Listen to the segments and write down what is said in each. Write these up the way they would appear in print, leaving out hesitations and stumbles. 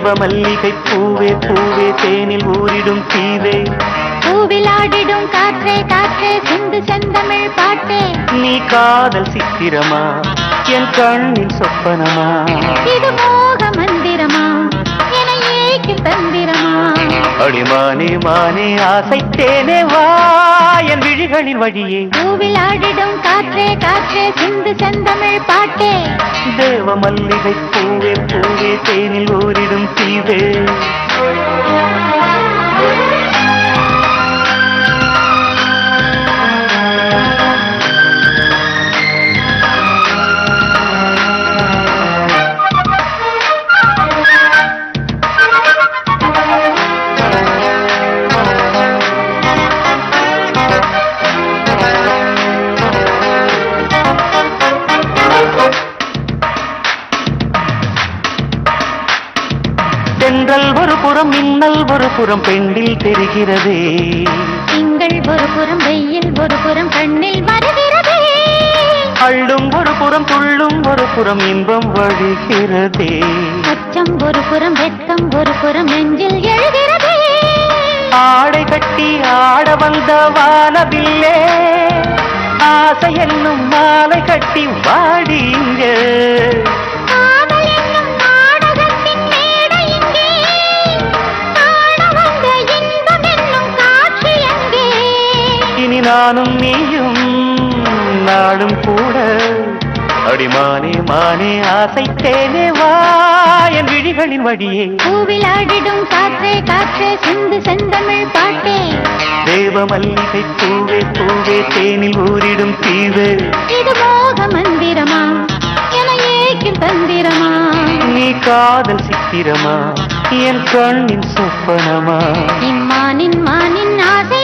தேவ மல்லிகை பூவே பூவே தேனில் ஊரிடும் தீவே பூவிலாடிடும் காற்றே காற்றே சிந்து செந்தமிழ் பாட்டே நீ காதல் சித்திரமா என் கண்ணின் சொப்பனமா இது மோக மந்திரமா என ஏக்கும் தந்திரமா அடிமானே மானே ஆசைத்தேனே வா என் விழிகளின் வழியே பூவிலாடிடும் காற்றே காற்றே சிந்து செந்தமிழ் பாட்டே தேவ மல்லிகை பூவே பூவே தேனில் ஊரிடும் தீவே தென்றல் ஒரு புறம் மின்னல் ஒரு புறம் பெண்ணில் தெரிகிறதே திங்கள் ஒரு புறம் வெயில் ஒரு புறம் கண்ணில் வருகிறதே அள்ளும் ஒரு புறம் துள்ளும் ஒரு புறம் இன்பம் வழிகிறதே அச்சம் ஒரு புறம் வெட்கம் ஒரு புறம் நெஞ்சில் எழுகிறதே ஆடை கட்டி ஆட வந்த வானவில்லே ஆசை என்னும் மாலை கட்டி வாடிங்க நானும் நீயும் நாடும் கூட அடிமானே மானே ஆசைத்தேனே வா என் விழிகளின் வழியே பூவிலாடிடும் காற்றே காற்றே சிந்து செந்தமிழ் பாட்டே தேவ மல்லிகை பூவே பூவே தேனில் ஊரிடும் தீவு இது மோக மந்திரமா என ஏக்கும் தந்திரமா நீ காதல் சித்திரமா என் கண்ணின் சொப்பனமா இம்மானின் மானின் ஆசை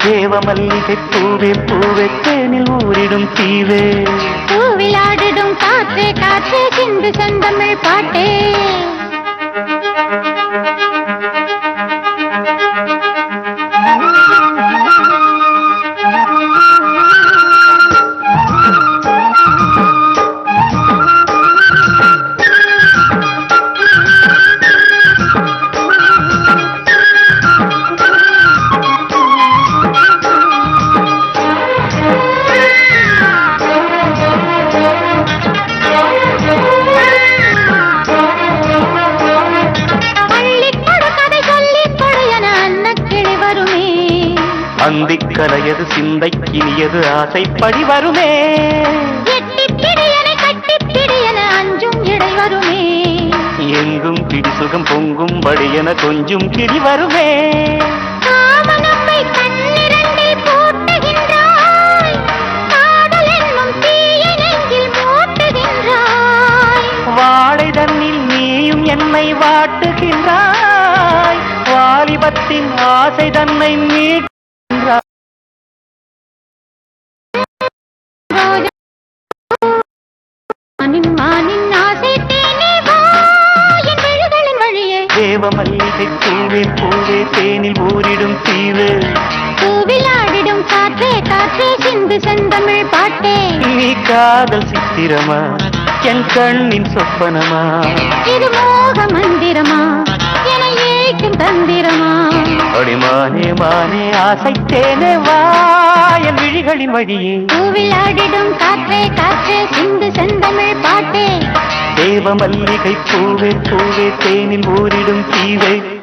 தேவ மல்லிகை பூவே பூவே தேனில் ஊரிடும் தீவே பூவிலாடிடும் காற்றே காற்றே சிந்து செந்தமிழ் பாட்டே அந்திக் கலையது சிந்தைக்கினியது ஆசைப்படி வருமே அஞ்சும் இடை வருமே எங்கும் பிடி சுகம் பொங்கும் படியென கொஞ்சம் கிடி வருமே வாழை தன்னில் நீயும் என்னை வாட்டுகின்றாய் வாலிபத்தின் ஆசை தன்னை மீட்கின்றாய் தேவ மல்லிகை பூவே பூவே தேனில் ஊரிடும் தீவு பூவிலாடிடும் காற்றே காற்றே சிந்து செந்தமிழ் பாட்டே நீ காதல் சித்திரமா என் கண்ணின் சொப்பனமா இது மோக மந்திரமா என ஏக்கும் தந்திரமா அடிமானே மானே ஆசைத்தேனே வா என் விழிகளின் வழியே பூவிலாடிடும் காற்றே காற்றே சிந்து செந்தமிழ் பாட்டே தேவ மல்லிகை பூவே பூவே தேனில் ஊரிடும் தீவை